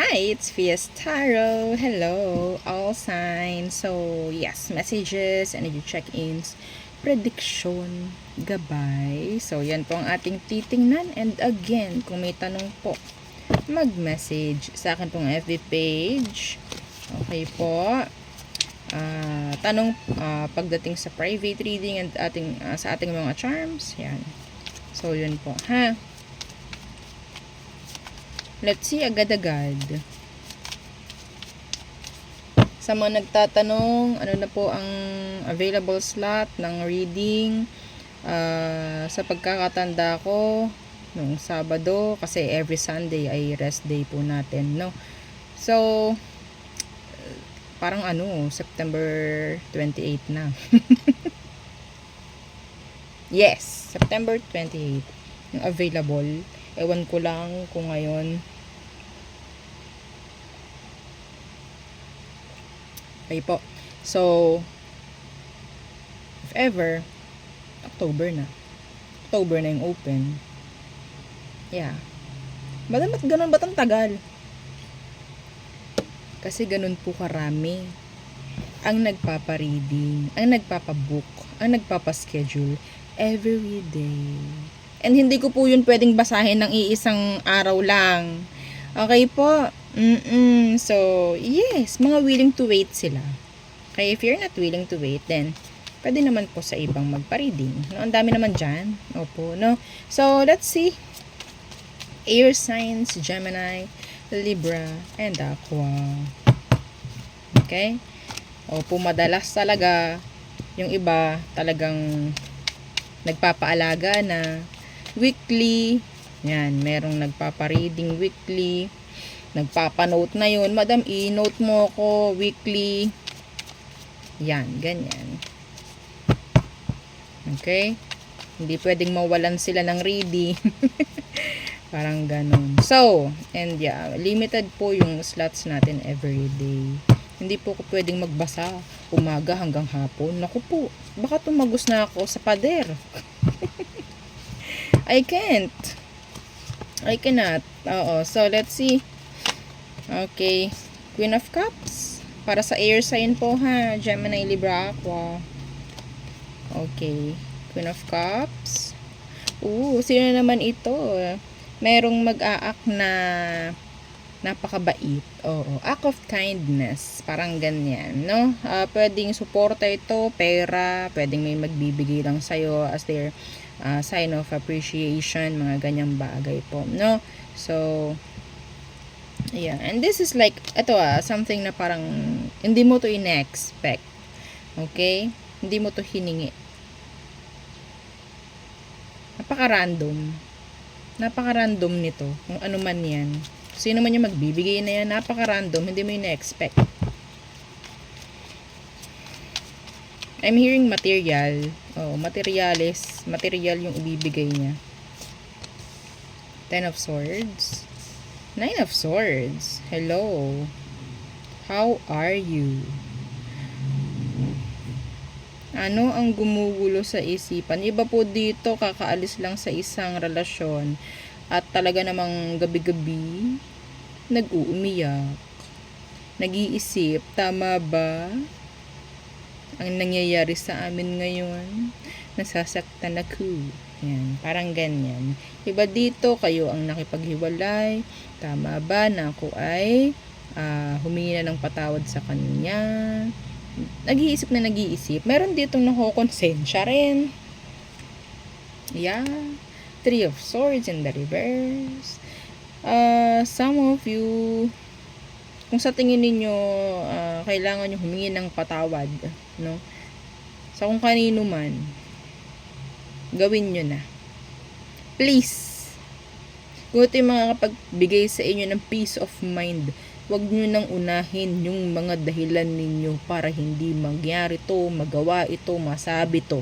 Hi, it's Fiestaro. Hello, all signs. So, yes, messages, energy check-ins, prediction, gabay. So, yan po ang ating titingnan. And again, kung may tanong po, mag-message sa akin pong FB page. Okay po. Tanong pagdating sa private reading and sa ating mga charms. Yan. So, yun po. Ha? Let's see agad-agad. Sa mga nagtatanong, ano na po ang available slot ng reading sa pagkakatanda ko nung Sabado, kasi every Sunday ay rest day po natin, no? So, parang September 28 na. Yes, September 28 yung available. Ewan ko lang kung ngayon. Okay po. So, if ever, October na. October na yung open. Yeah. Ba't ganun? Ba't ang tagal? Kasi ganun po karami ang nagpapa-reading, ang nagpapa-book, ang nagpapa-schedule every day. And hindi ko po yun pwedeng basahin ng iisang araw lang. Okay po? So, yes, mga willing to wait sila. Okay, if you're not willing to wait, then pwede naman po sa ibang magpa-reading. No, ang dami naman dyan. Opo, no? So, let's see. Air signs, Gemini, Libra, and Aqua. Okay? Opo, madalas talaga yung iba talagang nagpapaalaga na weekly. Yan, merong nagpapa-reading weekly. Nagpapa-note na yun. Madam, i-note mo ko weekly. Yan, ganyan. Okay? Hindi pwedeng mawalan sila ng reading. Parang ganun. So, and yeah, limited po yung slots natin every day. Hindi po ko pwedeng magbasa umaga hanggang hapon. Naku po, baka tumagos na ako sa pader. I can't. I cannot. Oo. So, let's see. Okay. Queen of Cups. Para sa air sign po ha. Gemini, Libra, Aqua. Okay. Queen of Cups. Sino naman ito? Merong mag-aak na napakabait. Oo. Act of kindness. Parang ganyan, no? Pwedeng suporta ito, pera. Pwedeng may magbibigay lang sa'yo as their sign of appreciation. Mga ganyang bagay po, no? So, yeah. And this is like, ito something na parang hindi mo to ina-expect. Okay? Hindi mo to hiningi. Napaka-random. Napaka-random nito. Kung ano man yan. Sino man yung magbibigay na yan, napaka-random. Hindi mo ina-expect. I'm hearing material. Materialis. Material yung ibibigay niya. Ten of Swords. Nine of Swords. Hello. How are you? Ano ang gumugulo sa isipan? Iba po dito, kakaalis lang sa isang relasyon at talaga namang gabi-gabi nag-uumiyak. Nag-iisip, tama ba ang nangyayari sa amin ngayon? Nasasaktan ako. Yan, parang ganyan. Iba dito, kayo ang nakipaghiwalay. Tama ba na ako ay humingi na ng patawad sa kanya? Nag-iisip na nag-iisip. Meron ditong nakokonsensya rin. Yeah. Three of Swords in the reverse. Some of you, kung sa tingin ninyo, kailangan nyo humingi ng patawad, no? Sa kung kanino man, gawin nyo na. Please. Kung ito yung mga kapagbigay sa inyo ng peace of mind, huwag nyo nang unahin yung mga dahilan ninyo para hindi mangyari to, magawa ito, masabi to.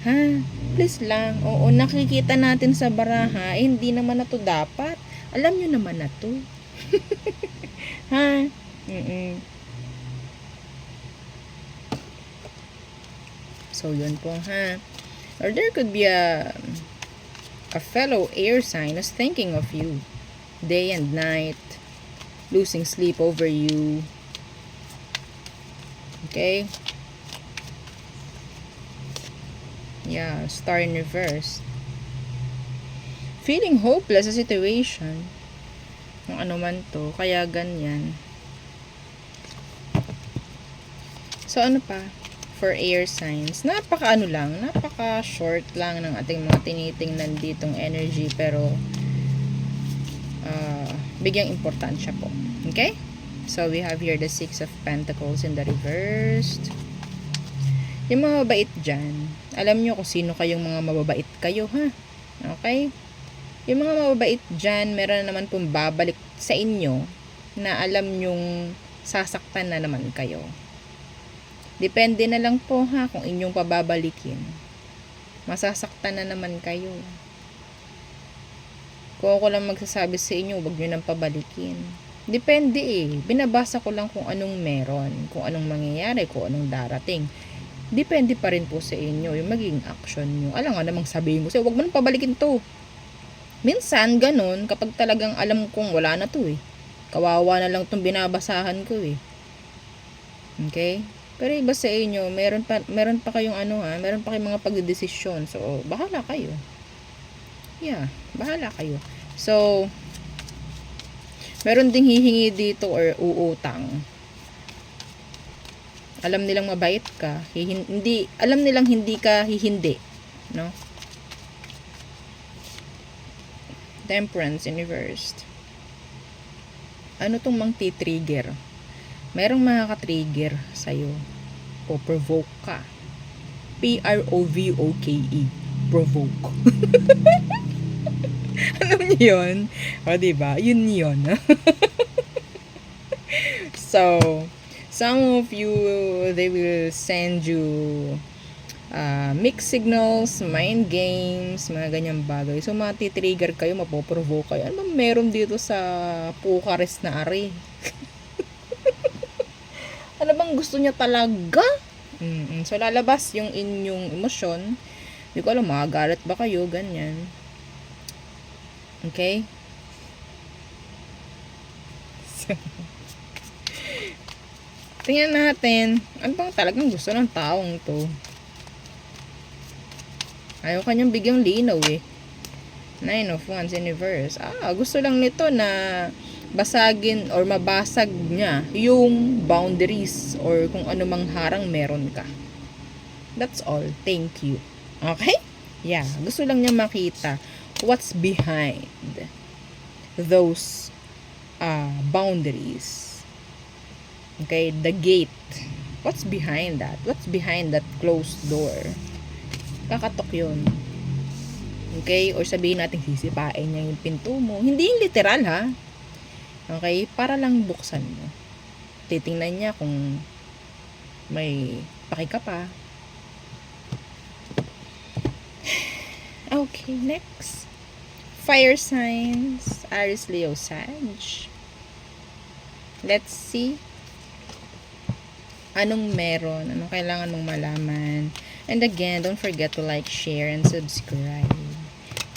Ha? Please lang. Oo, nakikita natin sa baraha, hindi naman na to dapat. Alam nyo naman na to. Ha? So, yun po ha. Or there could be a fellow air sign is thinking of you day and night. losing sleep over you. Okay? Yeah, Star in reverse. Feeling hopeless sa situation. Kung ano man to. Kaya ganyan. So, ano pa? For air signs. Napaka short lang ng ating mga tinitingnan ditong energy. Pero, bigyang importansya po. Okay? So, we have here the Six of Pentacles in the reversed. Yung mga mabait dyan, alam nyo kung sino kayong mga mababait kayo, ha? Okay? Yung mga mababait dyan, meron naman pong babalik sa inyo na alam nyong sasaktan na naman kayo. Depende na lang po, ha, kung inyong pababalikin. Masasaktan na naman kayo. Kung ako lang magsasabi sa inyo, huwag nyo nang pabalikin. Depende Binabasa ko lang kung anong meron, kung anong mangyayari, kung anong darating. Depende pa rin po sa inyo yung magiging action nyo. Alam nga namang sabihin ko sa'yo, huwag mo nang pabalikin to. Minsan, ganun, kapag talagang alam kong wala na to Kawawa na lang itong binabasahan ko Okay? Pero iba sa inyo, meron pa kayong meron pa kayong mga pagdedesisyon. So, bahala kayo. Yeah, bahala kayo. So, meron ding hihingi dito or uutang. Alam nilang mabait ka, alam nilang hindi ka hihindi, no? Temperance in reversed. Ano tong mang ti-trigger? Merong makaka-trigger sa'yo. O provoke ka. P-R-O-V-O-K-E. Provoke. Alam niyo yun? O, diba? Yun. So, some of you, they will send you mixed signals, mind games, mga ganyang bagay. So, matitrigger kayo, mapoprovoke kayo. Ano meron dito sa Pukares na ari? Ano bang gusto niya talaga? So, lalabas yung inyong emosyon. Hindi ko alam, magagalit ba kayo? Ganyan. Okay? So, tingnan natin. Ano bang talagang gusto ng taong to? Ayaw kanyang bigyang linaw Nine of Wands in reverse. Gusto lang nito na basagin or mabasag niya yung boundaries or kung ano mang harang meron ka. That's all. Thank you. Okay? Yeah. Gusto lang niya makita what's behind those boundaries. Okay? The gate. What's behind that? What's behind that closed door? Kakatok yun. Okay? Or sabihin natin sisipain niya yung pinto mo. Hindi yung literal ha. Okay? Para lang buksan mo. Titingnan niya kung may paki ka pa. Okay, next. Fire signs. Aries, Leo, Sag. Let's see. Anong meron? Anong kailangan mong malaman? And again, don't forget to like, share, and subscribe.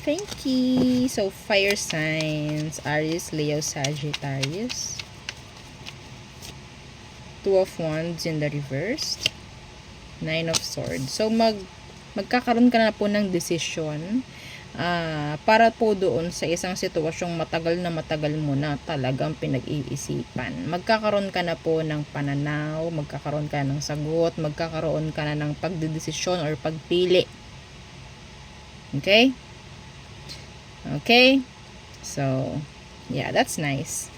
Thank you. So, fire signs. Aries, Leo, Sagittarius. Two of Wands in the reverse. Nine of Swords. So, magkakaroon ka na po ng desisyon para po doon sa isang sitwasyong matagal mo na talagang pinag-iisipan. Magkakaroon ka na po ng pananaw, magkakaroon ka ng sagot, magkakaroon ka na ng pagdedesisyon or pagpili. Okay? Okay? So, yeah, that's nice.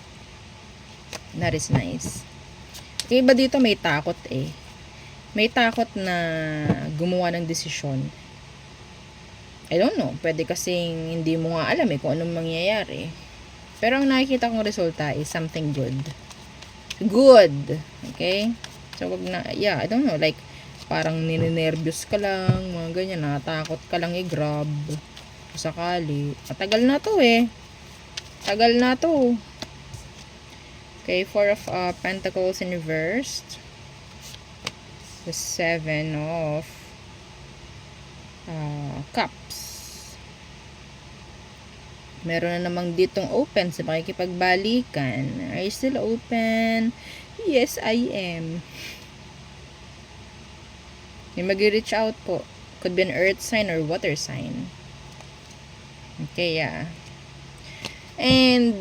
That is nice. Iba dito may takot May takot na gumawa ng desisyon. I don't know. Pwede kasing hindi mo nga alam kung anong mangyayari. Pero ang nakikita kong resulta is something good. Good. Okay? So, wag na, yeah, I don't know. Like, parang ninenervyos ka lang, mga ganyan, natakot ka lang i-grab. Sakali. Matagal na to Tagal na to. Okay, Four of Pentacles in reversed. The Seven of Cups. Meron na namang ditong open sa pakikipagbalikan. Are you still open? Yes, I am. May mag-reach out po. Could be an earth sign or water sign. Okay, yeah. And,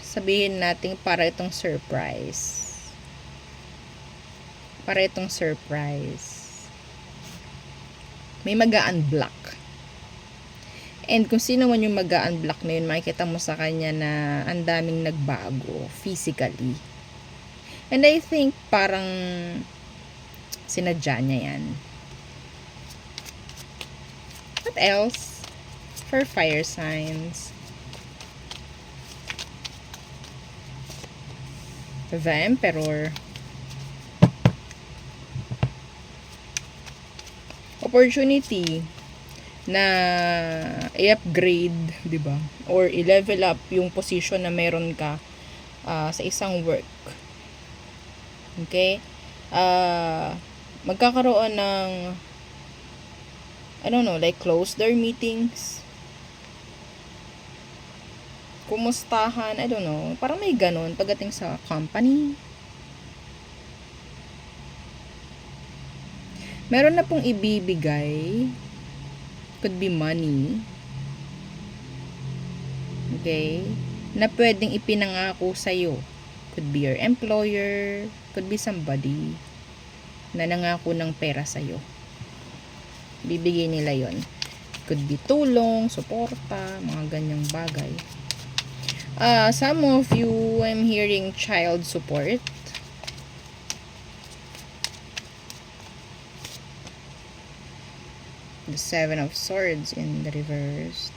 sabihin natin para itong surprise. Para itong surprise. May mag-unblock. And kung sino man yung mag-unblock na yun, makikita mo sa kanya na ang daming nagbago physically. And I think parang sinadya niya yan. What else? For fire signs. The Emperor. Opportunity na i-upgrade, 'di ba? Or i-level up yung position na meron ka sa isang work. Okay? Magkakaroon ng I don't know, like closed door meetings. Kumustahan, I don't know. Parang may ganun pagdating sa company. Meron na pong ibibigay. Could be money. Okay? Na pwedeng ipinangako sa'yo. Could be your employer. Could be somebody na nangako ng pera sa'yo. Bibigay nila yon. Could be tulong, suporta, mga ganyang bagay. Some of you, I'm hearing child support. The Seven of Swords in the reversed.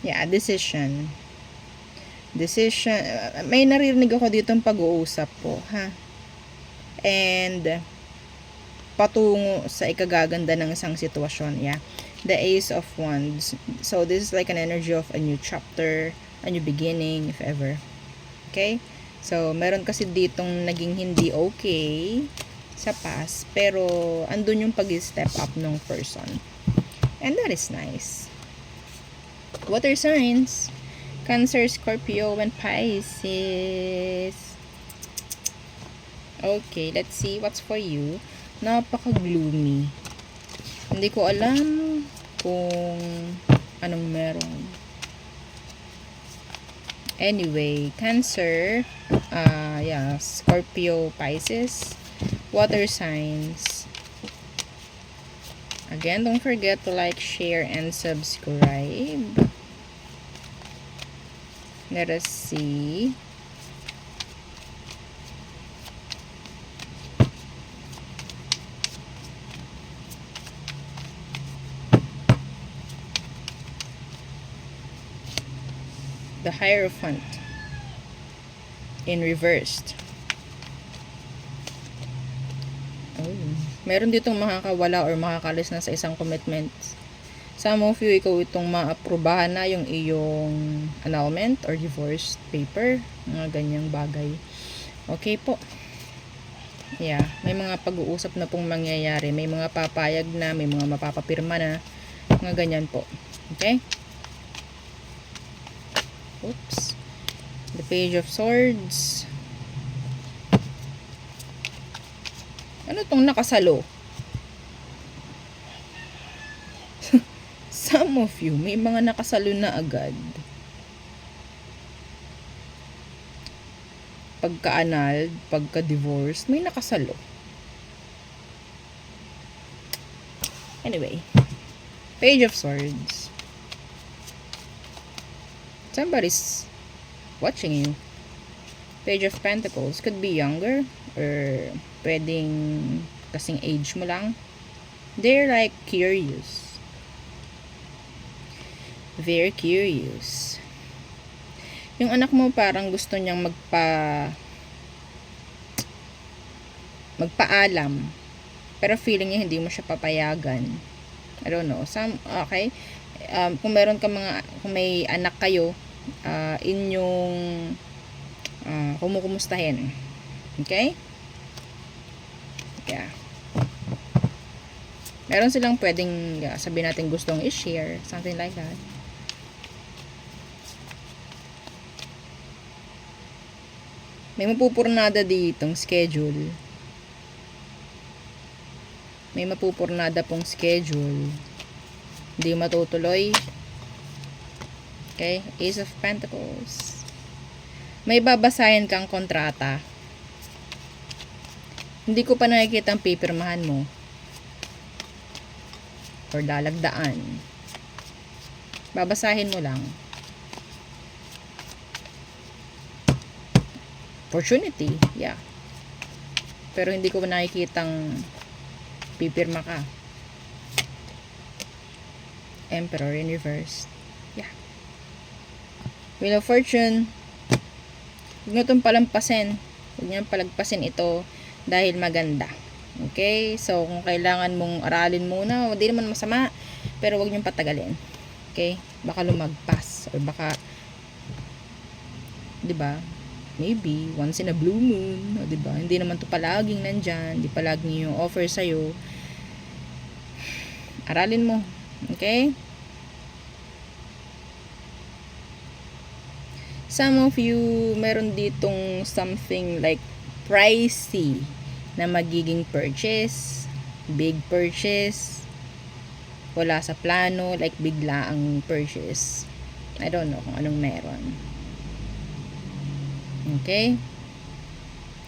Yeah, decision. Decision. May naririnig ako dito pag-uusap po, ha? And patungo sa ikagaganda ng isang sitwasyon, yeah. The Ace of Wands. So, this is like an energy of a new chapter, a new beginning, if ever. Okay? So, meron kasi ditong naging hindi okay sa past, pero andun yung pag-step up ng person. And that is nice. Water signs. Cancer, Scorpio, and Pisces. Okay, let's see what's for you. Napaka-gloomy. Hindi ko alam kung anong meron. Anyway, Cancer, yeah, Scorpio, Pisces, water signs. Again, don't forget to like, share, and subscribe. Let us see. The Hierophant in reversed. Oh, meron ditong makakawala or makakalis na sa isang commitment. Some of you, ikaw itong maaprubahan na yung iyong annulment or divorce paper. Mga ganyang bagay. Okay po. Yeah, may mga pag-uusap na pong mangyayari. May mga papayag na, may mga mapapapirma na. Mga ganyan po. Okay? Oops. The Page of Swords. Ano tong nakasalo? Some of you, may mga nakasalo na agad. Pagka-annulled, pagka-divorce, may nakasalo. Anyway. Page of Swords. Somebody's watching you. Page of Pentacles. Could be younger. Or pwedeng kasing age mo lang. They're like curious. Very curious. Yung anak mo parang gusto niyang magpaalam. Pero feeling niya hindi mo siya papayagan. I don't know. Okay. Kung meron ka kung may anak kayo, inyong kumukumustahin. Okay? Yeah. Meron silang pwedeng, sabihin natin gustong i-share, something like that. May mapupurnada ditong schedule. May mapupurnada pong schedule. Hindi matutuloy. Okay? Ace of Pentacles. May babasahin kang kontrata. Hindi ko pa nakikita ang pipirmahan mo. Or lalagdaan. Babasahin mo lang. Opportunity. Yeah. Pero hindi ko pa nakikitang pipirma ka. Emperor in reverse. Yeah. Wheel of Fortune. Huwag nyo itong palampasin. Huwag nyo palagpasin ito dahil maganda. Okay? So, kung kailangan mong aralin muna, hindi naman masama, pero huwag nyo patagalin. Okay? Baka lumagpas. Or baka, diba? Maybe, once in a blue moon. O, diba? Hindi naman to palaging nandyan. Hindi palaging yung offer sa'yo. Aralin mo. Okay? Some of you, meron ditong something like pricey na magiging purchase. Big purchase. Wala sa plano, like bigla ang purchase. I don't know kung anong meron. Okay?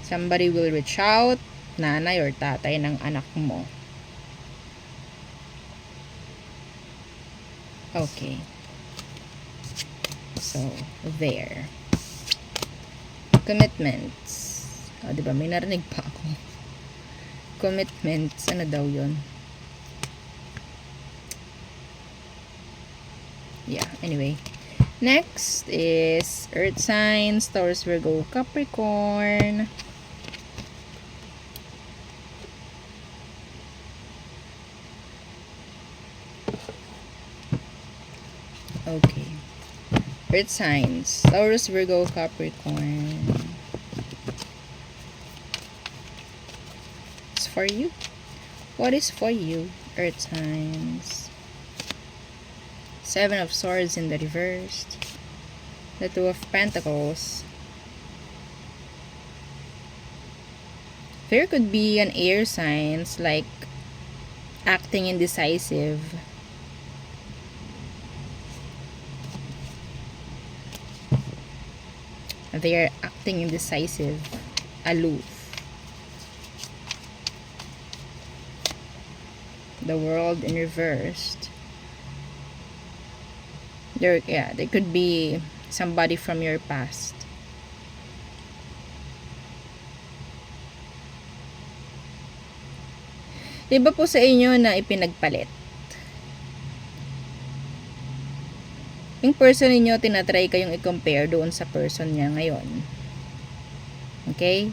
Somebody will reach out, nanay or tatay ng anak mo. Okay. So, there. Commitments. O, diba? May narinig pa ako. Commitments. Ano daw yun? Yeah, anyway. Next is Earth signs, Taurus, Virgo, Capricorn. Okay. Earth signs, Taurus, Virgo, Capricorn. It's for you. What is for you, Earth signs? Seven of Swords in the reverse. The Two of Pentacles. There could be an air signs like acting indecisive. They are acting indecisive, aloof. The World in reversed. There could be somebody from your past. Diba po sa inyo na ipinagpalit? Yung person ninyo, tinatry kayong i-compare doon sa person niya ngayon. Okay?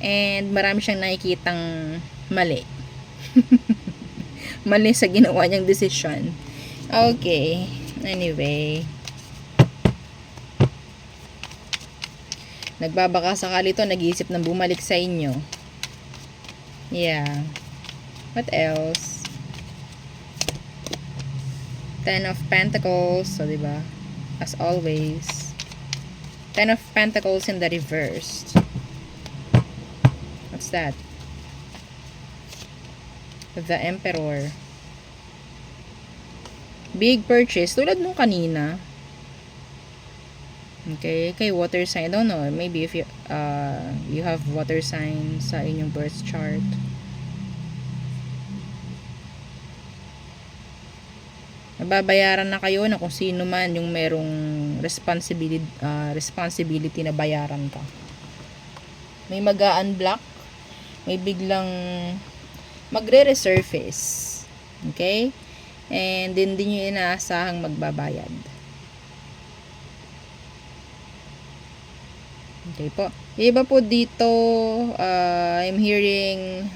And marami siyang nakikitang mali. Mali sa ginawa niyang desisyon. Okay. Anyway. Nagbabaka sakali ito, nag-iisip ng bumalik sa inyo. Yeah. What else? Ten of Pentacles. So, diba? As always. Ten of Pentacles in the reverse. What's that? The Emperor. Big purchase. Tulad nung kanina. Okay. Kay water sign. I don't know. Maybe if you have water sign sa inyong birth chart. Nababayaran na kayo na kung sino man yung merong responsibility na bayaran ka. May mag-unblock. May biglang magre-resurface. Okay? And hindi nyo inaasahang magbabayad. Okay po. Iba po dito, I'm hearing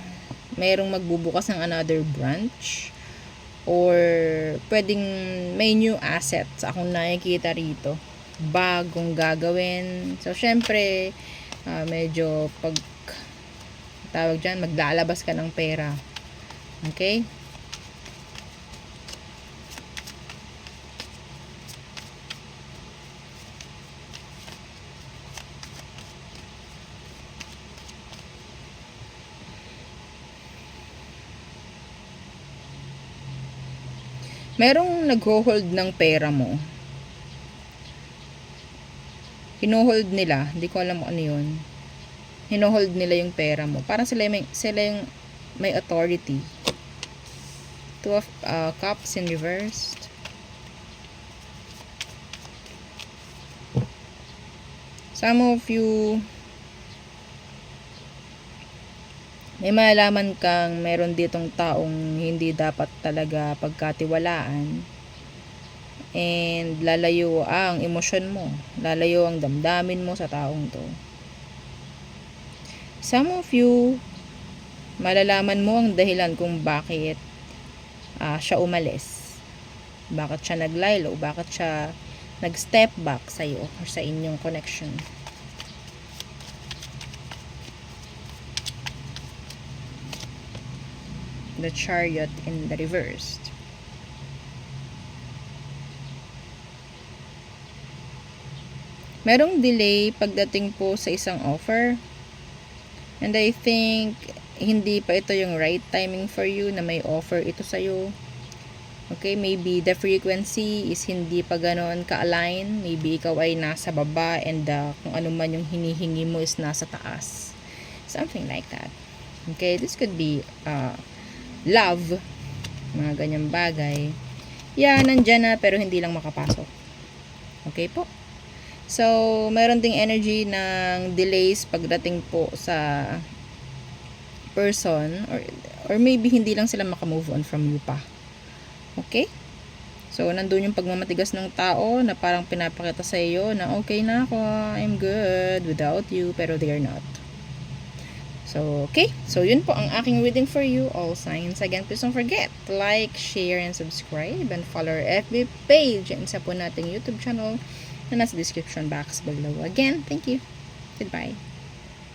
mayroong magbubukas ng another branch. Or pwedeng may new assets akong nakikita rito. Bagong gagawin. So, syempre, medyo pag tawag dyan, maglalabas ka ng pera. Okay? Merong nagho-hold ng pera mo. Hino-hold nila, hindi ko alam kung ano yun. Hino-hold nila yung pera mo. Parang sila yung may authority. Two of Cups in reversed. Some of you, may malalaman kang meron ditong taong hindi dapat talaga pagkatiwalaan. And lalayo ang emosyon mo. Lalayo ang damdamin mo sa taong to. Some of you, malalaman mo ang dahilan kung bakit siya umalis. Bakit siya naglaylo, bakit siya nag-step back sa iyo or sa inyong connection. The Chariot in the reversed. Merong delay pagdating po sa isang offer. And I think hindi pa ito yung right timing for you na may offer ito sa'yo. Okay, maybe the frequency is hindi pa ganoon ka-align. Maybe ikaw ay nasa baba and kung ano man yung hinihingi mo is nasa taas. Something like that. Okay, this could be love. Mga ganyang bagay. Yeah, nandyan na pero hindi lang makapasok. Okay po. So, meron ding energy ng delays pagdating po sa person or maybe hindi lang sila makamove on from you pa. Okay? So, nandun yung pagmamatigas ng tao na parang pinapakita sa iyo na okay na ako, I'm good without you, pero they are not. So, okay. So, yun po ang aking reading for you. All signs. Again, please don't forget to like, share, and subscribe. And follow our FB page and sa po nating YouTube channel na nasa description box below. Again, thank you. Goodbye.